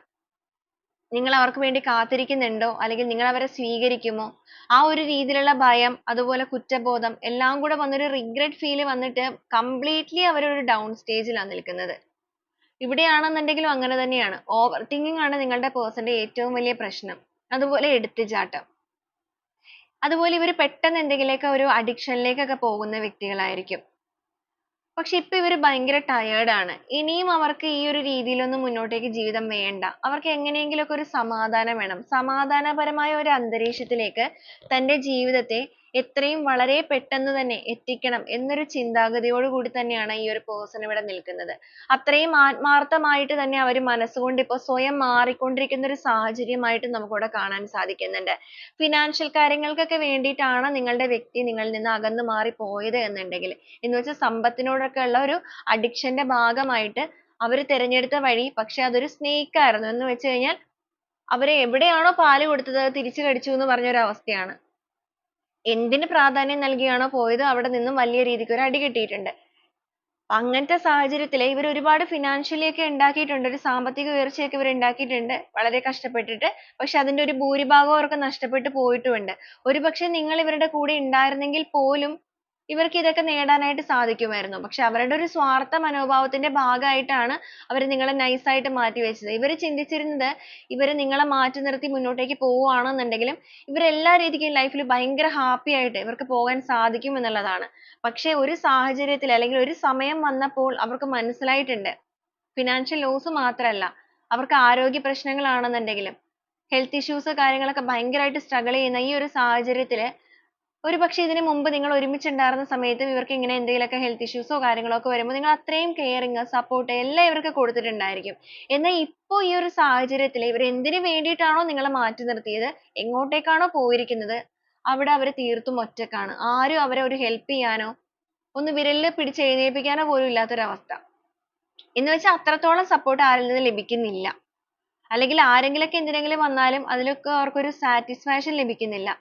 നിങ്ങൾ അവർക്ക് വേണ്ടി കാത്തിരിക്കുന്നുണ്ടോ, അല്ലെങ്കിൽ നിങ്ങൾ അവരെ സ്വീകരിക്കുമോ, ആ ഒരു രീതിയിലുള്ള ഭയം, അതുപോലെ കുറ്റബോധം എല്ലാം കൂടെ വന്നൊരു റിഗ്രറ്റ് ഫീൽ വന്നിട്ട് കംപ്ലീറ്റ്ലി അവരൊരു ഡൗൺ സ്റ്റേജിലാണ് നിൽക്കുന്നത്. ഇവിടെയാണെന്നുണ്ടെങ്കിലും അങ്ങനെ തന്നെയാണ്. ഓവർ തിങ്കിങ് ആണ് നിങ്ങളുടെ പേഴ്സന്റെ ഏറ്റവും വലിയ പ്രശ്നം. അതുപോലെ എടുത്തുചാട്ടം. അതുപോലെ ഇവർ പെട്ടെന്ന് എന്തെങ്കിലുമൊക്കെ ഒരു അഡിക്ഷനിലേക്കൊക്കെ പോകുന്ന വ്യക്തികളായിരിക്കും. പക്ഷെ ഇപ്പൊ ഇവര് ഭയങ്കര ടയേർഡ് ആണ്. ഇനിയും അവർക്ക് ഈ ഒരു രീതിയിലൊന്നും മുന്നോട്ടേക്ക് ജീവിതം വേണ്ട. അവർക്ക് എങ്ങനെയെങ്കിലുമൊക്കെ ഒരു സമാധാനം വേണം. സമാധാനപരമായ ഒരു അന്തരീക്ഷത്തിലേക്ക് തന്റെ ജീവിതത്തെ എത്രയും വളരെ പെട്ടെന്ന് തന്നെ എത്തിക്കണം എന്നൊരു ചിന്താഗതിയോട് കൂടി തന്നെയാണ് ഈ ഒരു പേഴ്സൺ ഇവിടെ നിൽക്കുന്നത്. അത്രയും ആത്മാർത്ഥമായിട്ട് തന്നെ അവർ മനസ്സുകൊണ്ട് ഇപ്പൊ സ്വയം മാറിക്കൊണ്ടിരിക്കുന്ന ഒരു സാഹചര്യമായിട്ട് നമുക്കിവിടെ കാണാൻ സാധിക്കുന്നുണ്ട്. ഫിനാൻഷ്യൽ കാര്യങ്ങൾക്കൊക്കെ വേണ്ടിയിട്ടാണ് നിങ്ങളുടെ വ്യക്തി നിങ്ങളിൽ നിന്ന് അകന്നു മാറി പോയത് എന്നുണ്ടെങ്കിൽ, എന്ന് വെച്ചാൽ സമ്പത്തിനോടൊക്കെ ഉള്ള ഒരു അഡിക്ഷന്റെ ഭാഗമായിട്ട് അവർ തിരഞ്ഞെടുത്ത വഴി, പക്ഷെ അതൊരു സ്നേക്ക് ആയിരുന്നു. എന്ന് വെച്ച് കഴിഞ്ഞാൽ അവരെ എവിടെയാണോ പാല് കൊടുത്തത് അത് തിരിച്ചു കടിച്ചു എന്ന് പറഞ്ഞ ഒരു അവസ്ഥയാണ്. എന്തിന് പ്രാധാന്യം നൽകിയാണോ പോയത് അവിടെ നിന്നും വലിയ രീതിക്ക് ഒരു അടി കിട്ടിയിട്ടുണ്ട്. അങ്ങനത്തെ സാഹചര്യത്തിൽ ഇവർ ഒരുപാട് ഫിനാൻഷ്യലി ഒക്കെ ഉണ്ടാക്കിയിട്ടുണ്ട്. ഒരു സാമ്പത്തിക ഉയർച്ചയൊക്കെ ഇവർ ഉണ്ടാക്കിയിട്ടുണ്ട് വളരെ കഷ്ടപ്പെട്ടിട്ട്. പക്ഷെ അതിന്റെ ഒരു ഭൂരിഭാഗവും അവർക്ക് നഷ്ടപ്പെട്ടു പോയിട്ടുമുണ്ട്. ഒരുപക്ഷെ നിങ്ങൾ ഇവരുടെ കൂടെ ഉണ്ടായിരുന്നെങ്കിൽ പോലും ഇവർക്ക് ഇതൊക്കെ നേടാനായിട്ട് സാധിക്കുമായിരുന്നു. പക്ഷെ അവരുടെ ഒരു സ്വാർത്ഥ മനോഭാവത്തിന്റെ ഭാഗമായിട്ടാണ് അവർ നിങ്ങളെ nice ആയിട്ട് മാറ്റി വെച്ചത്. ഇവർ ചിന്തിച്ചിരുന്നത് ഇവര് നിങ്ങളെ മാറ്റി നിർത്തി മുന്നോട്ടേക്ക് പോവുകയാണെന്നുണ്ടെങ്കിലും ഇവർ എല്ലാ രീതിക്കും ലൈഫിൽ ഭയങ്കര happy ആയിട്ട് ഇവർക്ക് പോകാൻ സാധിക്കും എന്നുള്ളതാണ്. പക്ഷെ ഒരു സാഹചര്യത്തിൽ അല്ലെങ്കിൽ ഒരു സമയം വന്നപ്പോൾ അവർക്ക് മനസ്സിലായിട്ടുണ്ട് ഫിനാൻഷ്യൽ ലോസ് മാത്രമല്ല, അവർക്ക് ആരോഗ്യ പ്രശ്നങ്ങളാണെന്നുണ്ടെങ്കിലും ഹെൽത്ത് ഇഷ്യൂസ് കാര്യങ്ങളൊക്കെ ഭയങ്കരമായിട്ട് സ്ട്രഗിൾ ചെയ്യുന്ന ഈ ഒരു സാഹചര്യത്തിൽ ഒരുപക്ഷെ ഇതിനു മുമ്പ് നിങ്ങൾ ഒരുമിച്ചുണ്ടായിരുന്ന സമയത്ത് ഇവർക്ക് ഇങ്ങനെ എന്തെങ്കിലുമൊക്കെ ഹെൽത്ത് ഇഷ്യൂസോ കാര്യങ്ങളോ ഒക്കെ വരുമ്പോൾ നിങ്ങൾ അത്രയും കെയറിങ് സപ്പോർട്ട് എല്ലാം ഇവർക്ക് കൊടുത്തിട്ടുണ്ടായിരിക്കും. എന്നാൽ ഇപ്പോൾ ഈ ഒരു സാഹചര്യത്തിൽ ഇവർ എന്തിനു വേണ്ടിയിട്ടാണോ നിങ്ങളെ മാറ്റി നിർത്തിയത്, എങ്ങോട്ടേക്കാണോ പോയിരിക്കുന്നത് അവിടെ അവർ തീർത്തും ഒറ്റക്കാണ്. ആരും അവരെ ഒരു ഹെൽപ്പ് ചെയ്യാനോ ഒന്ന് വിരലിൽ പിടിച്ച് എഴുന്നേൽപ്പിക്കാനോ പോലും ഇല്ലാത്തൊരവസ്ഥ. എന്ന് വെച്ചാൽ അത്രത്തോളം സപ്പോർട്ട് ആരിൽ നിന്ന് ലഭിക്കുന്നില്ല. അല്ലെങ്കിൽ ആരെങ്കിലൊക്കെ എന്തിനെങ്കിലും വന്നാലും അതിലൊക്കെ അവർക്കൊരു സാറ്റിസ്ഫാക്ഷൻ ലഭിക്കുന്നില്ല.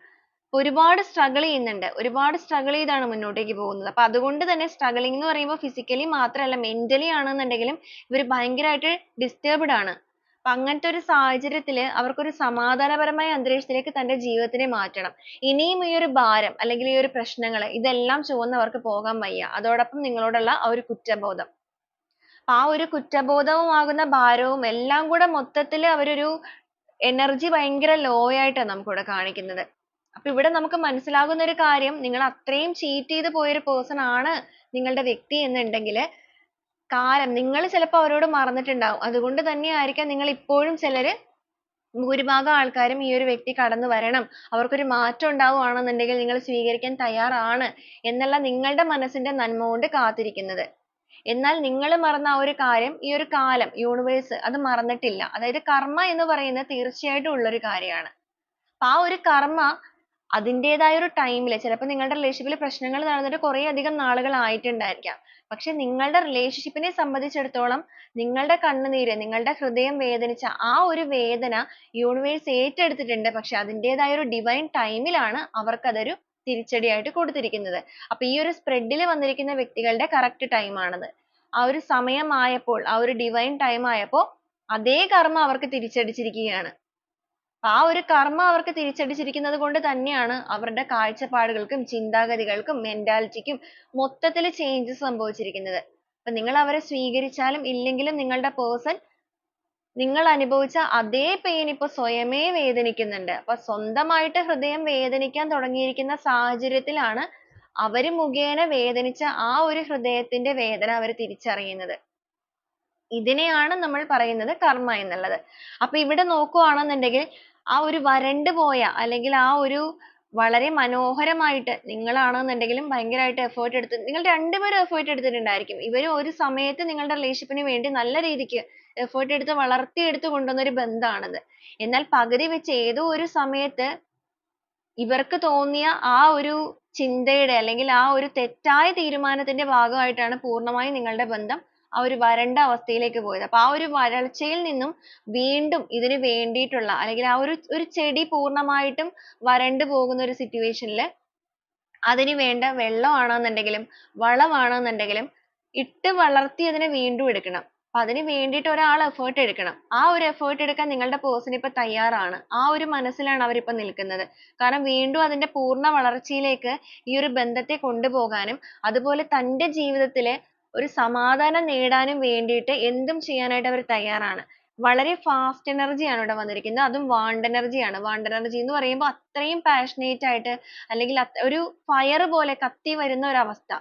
ഒരുപാട് സ്ട്രഗിൾ ചെയ്യുന്നുണ്ട്. ഒരുപാട് സ്ട്രഗിൾ ചെയ്താണ് മുന്നോട്ടേക്ക് പോകുന്നത്. അപ്പൊ അതുകൊണ്ട് തന്നെ സ്ട്രഗിളിംഗ് എന്ന് പറയുമ്പോൾ ഫിസിക്കലി മാത്രമല്ല മെന്റലി ആണെന്നുണ്ടെങ്കിലും ഇവർ ഭയങ്കരമായിട്ട് ഡിസ്റ്റർബ്ഡ് ആണ്. അപ്പൊ അങ്ങനത്തെ ഒരു സാഹചര്യത്തിൽ അവർക്കൊരു സമാധാനപരമായ അന്തരീക്ഷത്തിലേക്ക് തന്റെ ജീവിതത്തിനെ മാറ്റണം. ഇനിയും ഈ ഒരു ഭാരം അല്ലെങ്കിൽ ഈ ഒരു പ്രശ്നങ്ങൾ ഇതെല്ലാം ചുമന്ന് അവർക്ക് പോകാൻ വയ്യ. അതോടൊപ്പം നിങ്ങളോടുള്ള ആ ഒരു കുറ്റബോധം, അപ്പൊ ആ ഒരു കുറ്റബോധവും ആകുന്ന ഭാരവും എല്ലാം കൂടെ മൊത്തത്തിൽ അവരൊരു എനർജി ഭയങ്കര ലോ ആയിട്ടാണ് നമുക്കിവിടെ കാണിക്കുന്നത്. അപ്പൊ ഇവിടെ നമുക്ക് മനസ്സിലാകുന്ന ഒരു കാര്യം, നിങ്ങൾ അത്രയും ചീറ്റ് ചെയ്ത് പോയൊരു പേഴ്സൺ ആണ് നിങ്ങളുടെ വ്യക്തി എന്നുണ്ടെങ്കിൽ കാലം നിങ്ങൾ ചിലപ്പോൾ അവരോട് മറന്നിട്ടുണ്ടാവും. അതുകൊണ്ട് തന്നെ ആയിരിക്കാം നിങ്ങൾ ഇപ്പോഴും ഭൂരിഭാഗം ആൾക്കാരും ഈ ഒരു വ്യക്തി കടന്നു വരണം, അവർക്കൊരു മാറ്റം ഉണ്ടാവുകയാണെന്നുണ്ടെങ്കിൽ നിങ്ങൾ സ്വീകരിക്കാൻ തയ്യാറാണ് എന്നുള്ള നിങ്ങളുടെ മനസ്സിന്റെ നന്മ കൊണ്ട് കാത്തിരിക്കുന്നത്. എന്നാൽ നിങ്ങൾ മറന്ന ആ ഒരു കാര്യം ഈ ഒരു കാലം യൂണിവേഴ്സ് അത് മറന്നിട്ടില്ല. അതായത് കർമ്മ എന്ന് പറയുന്നത് തീർച്ചയായിട്ടും ഉള്ളൊരു കാര്യമാണ്. അപ്പൊ ആ ഒരു കർമ്മ അതിന്റേതായ ഒരു ടൈമിൽ ചിലപ്പോൾ നിങ്ങളുടെ റിലേഷൻഷിപ്പിൽ പ്രശ്നങ്ങൾ നടന്നിട്ട് കുറേ അധികം നാളുകൾ ആയിട്ടുണ്ടായിരിക്കാം. പക്ഷെ നിങ്ങളുടെ റിലേഷൻഷിപ്പിനെ സംബന്ധിച്ചിടത്തോളം നിങ്ങളുടെ കണ്ണുനീര്, നിങ്ങളുടെ ഹൃദയം വേദനിച്ച ആ ഒരു വേദന യൂണിവേഴ്സ് ഏറ്റെടുത്തിട്ടുണ്ട്. പക്ഷെ അതിന്റേതായ ഒരു ഡിവൈൻ ടൈമിലാണ് അവർക്കതൊരു തിരിച്ചടിയായിട്ട് കൊടുത്തിരിക്കുന്നത്. അപ്പൊ ഈ ഒരു സ്പ്രെഡിൽ വന്നിരിക്കുന്ന വ്യക്തികളുടെ കറക്റ്റ് ടൈം ആണത്. ആ ഒരു സമയമായപ്പോൾ, ആ ഒരു ഡിവൈൻ ടൈം ആയപ്പോൾ അതേ കർമ്മ അവർക്ക് തിരിച്ചടിച്ചിരിക്കുകയാണ്. ആ ഒരു കർമ്മ അവർക്ക് തിരിച്ചടിച്ചിരിക്കുന്നത് കൊണ്ട് തന്നെയാണ് അവരുടെ കാഴ്ചപ്പാടുകൾക്കും ചിന്താഗതികൾക്കും മെന്റാലിറ്റിക്കും മൊത്തത്തിൽ ചേഞ്ചസ് സംഭവിച്ചിരിക്കുന്നത്. അപ്പൊ നിങ്ങൾ അവരെ സ്വീകരിച്ചാലും ഇല്ലെങ്കിലും നിങ്ങളുടെ പേഴ്സൺ നിങ്ങൾ അനുഭവിച്ച അതേ പെയിൻ ഇപ്പൊ സ്വയമേ വേദനിക്കുന്നുണ്ട്. അപ്പൊ സ്വന്തമായിട്ട് ഹൃദയം വേദനിക്കാൻ തുടങ്ങിയിരിക്കുന്ന സാഹചര്യത്തിലാണ് അവര് മുഖേന വേദനിച്ച ആ ഒരു ഹൃദയത്തിന്റെ വേദന അവർ തിരിച്ചറിയുന്നത്. ഇതിനെയാണ് നമ്മൾ പറയുന്നത് കർമ്മ എന്നുള്ളത്. അപ്പൊ ഇവിടെ നോക്കുകയാണെന്നുണ്ടെങ്കിൽ ആ ഒരു വരണ്ടു പോയ അല്ലെങ്കിൽ ആ ഒരു വളരെ മനോഹരമായിട്ട് നിങ്ങളാണെന്നുണ്ടെങ്കിലും ഭയങ്കരമായിട്ട് എഫേർട്ട് എടുത്ത് നിങ്ങൾ രണ്ടുപേരും എഫേർട്ട് എടുത്തിട്ടുണ്ടായിരിക്കും. ഇവര് ഒരു സമയത്ത് നിങ്ങളുടെ റിലേഷൻഷിപ്പിന് വേണ്ടി നല്ല രീതിക്ക് എഫേർട്ട് എടുത്ത് വളർത്തിയെടുത്ത് കൊണ്ടുവന്ന ഒരു ബന്ധമാണത്. എന്നാൽ പകുതി വെച്ച് ഏതോ ഒരു സമയത്ത് ഇവർക്ക് തോന്നിയ ആ ഒരു ചിന്തയുടെ അല്ലെങ്കിൽ ആ ഒരു തെറ്റായ തീരുമാനത്തിന്റെ ഭാഗമായിട്ടാണ് പൂർണ്ണമായും നിങ്ങളുടെ ബന്ധം ആ ഒരു വരണ്ട അവസ്ഥയിലേക്ക് പോയത്. അപ്പൊ ആ ഒരു വരൾച്ചയിൽ നിന്നും വീണ്ടും ഇതിന് വേണ്ടിയിട്ടുള്ള അല്ലെങ്കിൽ ആ ഒരു ചെടി പൂർണ്ണമായിട്ടും വരണ്ടു പോകുന്ന ഒരു സിറ്റുവേഷനിൽ അതിന് വേണ്ട വെള്ളമാണെന്നുണ്ടെങ്കിലും വളമാണെന്നുണ്ടെങ്കിലും ഇട്ട് വളർത്തി അതിനെ വീണ്ടും എടുക്കണം. അപ്പൊ അതിന് വേണ്ടിയിട്ട് ഒരാൾ എഫേർട്ട് എടുക്കണം. ആ ഒരു എഫേർട്ട് എടുക്കാൻ നിങ്ങളുടെ പേഴ്സൺ ഇപ്പൊ തയ്യാറാണ്. ആ ഒരു മനസ്സിലാണ് അവരിപ്പോ നിൽക്കുന്നത്. കാരണം വീണ്ടും അതിന്റെ പൂർണ്ണ വളർച്ചയിലേക്ക് ഈ ഒരു ബന്ധത്തെ കൊണ്ടുപോകാനും അതുപോലെ തന്റെ ജീവിതത്തിലെ ഒരു സമാധാനം നേടാനും വേണ്ടിയിട്ട് എന്തും ചെയ്യാനായിട്ട് അവർ തയ്യാറാണ്. വളരെ ഫാസ്റ്റ് എനർജി ആണ് ഇവിടെ വന്നിരിക്കുന്നത്. അതും വാണ്ട് എനർജി ആണ്. വാണ്ട് എനർജി എന്ന് പറയുമ്പോൾ അത്രയും പാഷനേറ്റ് ആയിട്ട് അല്ലെങ്കിൽ ഒരു ഫയർ പോലെ കത്തി വരുന്ന ഒരു അവസ്ഥ.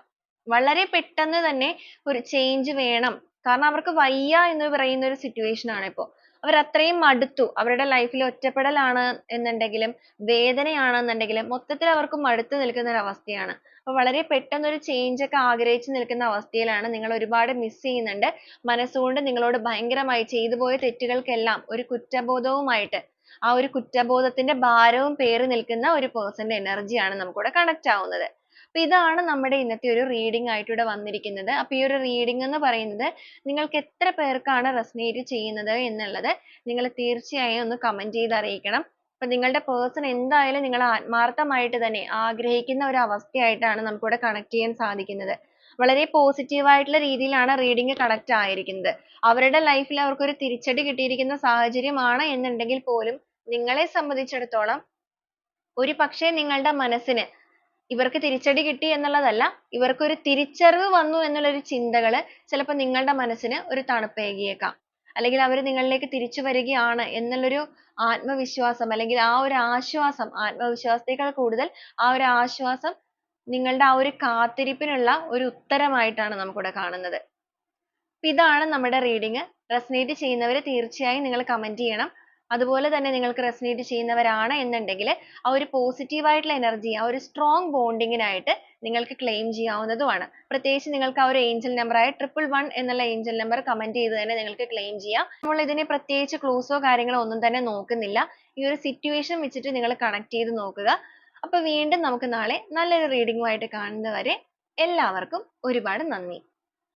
വളരെ പെട്ടെന്ന് തന്നെ ഒരു ചേഞ്ച് വേണം. കാരണം അവർക്ക് വയ്യ എന്ന് പറയുന്ന ഒരു സിറ്റുവേഷൻ ആണ് ഇപ്പോ. അവർ അത്രയും മടുത്തു. അവരുടെ ലൈഫിൽ ഒറ്റപ്പെടലാണ് എന്നുണ്ടെങ്കിലും വേദനയാണെന്നുണ്ടെങ്കിലും മൊത്തത്തിൽ അവർക്ക് മടുത്തു നിൽക്കുന്ന ഒരു അവസ്ഥയാണ്. അപ്പൊ വളരെ പെട്ടെന്ന് ഒരു ചേഞ്ച് ഒക്കെ ആഗ്രഹിച്ചു നിൽക്കുന്ന അവസ്ഥയിലാണ്. നിങ്ങൾ ഒരുപാട് മിസ് ചെയ്യുന്നുണ്ട്. മനസ്സുകൊണ്ട് നിങ്ങളോട് ഭയങ്കരമായി ചെയ്തു പോയ തെറ്റുകൾക്കെല്ലാം ഒരു കുറ്റബോധവുമായിട്ട് ആ ഒരു കുറ്റബോധത്തിന്റെ ഭാരവും പേറി നിൽക്കുന്ന ഒരു പേഴ്സന്റെ എനർജിയാണ് നമുക്കിവിടെ കണക്ട് ആവുന്നത്. അപ്പൊ ഇതാണ് നമ്മുടെ ഇന്നത്തെ ഒരു റീഡിംഗ് ആയിട്ട് ഇവിടെ വന്നിരിക്കുന്നത്. അപ്പൊ ഈ ഒരു റീഡിംഗ് എന്ന് പറയുന്നത് നിങ്ങൾക്ക് എത്ര പേർക്കാണ് റെസനേറ്റ് ചെയ്യുന്നത് എന്നുള്ളത് നിങ്ങൾ തീർച്ചയായും ഒന്ന് കമന്റ് ചെയ്ത് അറിയിക്കണം. അപ്പൊ നിങ്ങളുടെ പേഴ്സൺ എന്തായാലും നിങ്ങൾ ആത്മാർത്ഥമായിട്ട് തന്നെ ആഗ്രഹിക്കുന്ന ഒരു അവസ്ഥയായിട്ടാണ് നമുക്കിവിടെ കണക്ട് ചെയ്യാൻ സാധിക്കുന്നത്. വളരെ പോസിറ്റീവ് ആയിട്ടുള്ള രീതിയിലാണ് റീഡിംഗ് കണക്ട് ആയിരിക്കുന്നത്. അവരുടെ ലൈഫിൽ അവർക്ക് ഒരു തിരിച്ചടി കിട്ടിയിരിക്കുന്ന സാഹചര്യമാണ് എന്നുണ്ടെങ്കിൽ പോലും നിങ്ങളെ സംബന്ധിച്ചിടത്തോളം ഒരു പക്ഷേ നിങ്ങളുടെ മനസ്സിന് ഇവർക്ക് തിരിച്ചടി കിട്ടി എന്നുള്ളതല്ല, ഇവർക്ക് ഒരു തിരിച്ചറിവ് വന്നു എന്നുള്ള ഒരു ചിന്തകള് ചിലപ്പോൾ നിങ്ങളുടെ മനസ്സിന് ഒരു തണുപ്പേകിയേക്കാം. അല്ലെങ്കിൽ അവർ നിങ്ങളിലേക്ക് തിരിച്ചു വരികയാണ് എന്നുള്ളൊരു ആത്മവിശ്വാസം അല്ലെങ്കിൽ ആ ഒരു ആശ്വാസം, ആത്മവിശ്വാസത്തേക്കാൾ കൂടുതൽ ആ ഒരു ആശ്വാസം നിങ്ങളുടെ ആ ഒരു കാത്തിരിപ്പിനുള്ള ഒരു ഉത്തരമായിട്ടാണ് നമുക്കിവിടെ കാണുന്നത്. ഇതാണ് നമ്മുടെ റീഡിംഗ്. റെസനേറ്റ് ചെയ്യുന്നവർ തീർച്ചയായും നിങ്ങൾ കമന്റ് ചെയ്യണം. അതുപോലെ തന്നെ നിങ്ങൾക്ക് റെസനേറ്റ് ചെയ്യുന്നവരാണ് എന്നുണ്ടെങ്കിൽ ആ ഒരു പോസിറ്റീവ് ആയിട്ടുള്ള എനർജി, ആ ഒരു സ്ട്രോങ് ബോണ്ടിങ്ങിനായിട്ട് നിങ്ങൾക്ക് ക്ലെയിം ചെയ്യാവുന്നതുമാണ്. പ്രത്യേകിച്ച് നിങ്ങൾക്ക് ആ ഒരു ഏഞ്ചൽ നമ്പർ ആയ 111 എന്നുള്ള ഏഞ്ചൽ നമ്പർ കമന്റ് ചെയ്ത് തന്നെ നിങ്ങൾക്ക് ക്ലെയിം ചെയ്യാം. നമ്മൾ ഇതിനെ പ്രത്യേകിച്ച് ക്ലൂസോ കാര്യങ്ങളോ ഒന്നും തന്നെ നോക്കുന്നില്ല. ഈ ഒരു സിറ്റുവേഷൻ വെച്ചിട്ട് നിങ്ങൾ കണക്ട് ചെയ്ത് നോക്കുക. അപ്പൊ വീണ്ടും നമുക്ക് നാളെ നല്ലൊരു റീഡിംഗുമായിട്ട് കാണുന്നവരെ എല്ലാവർക്കും ഒരുപാട് നന്ദി.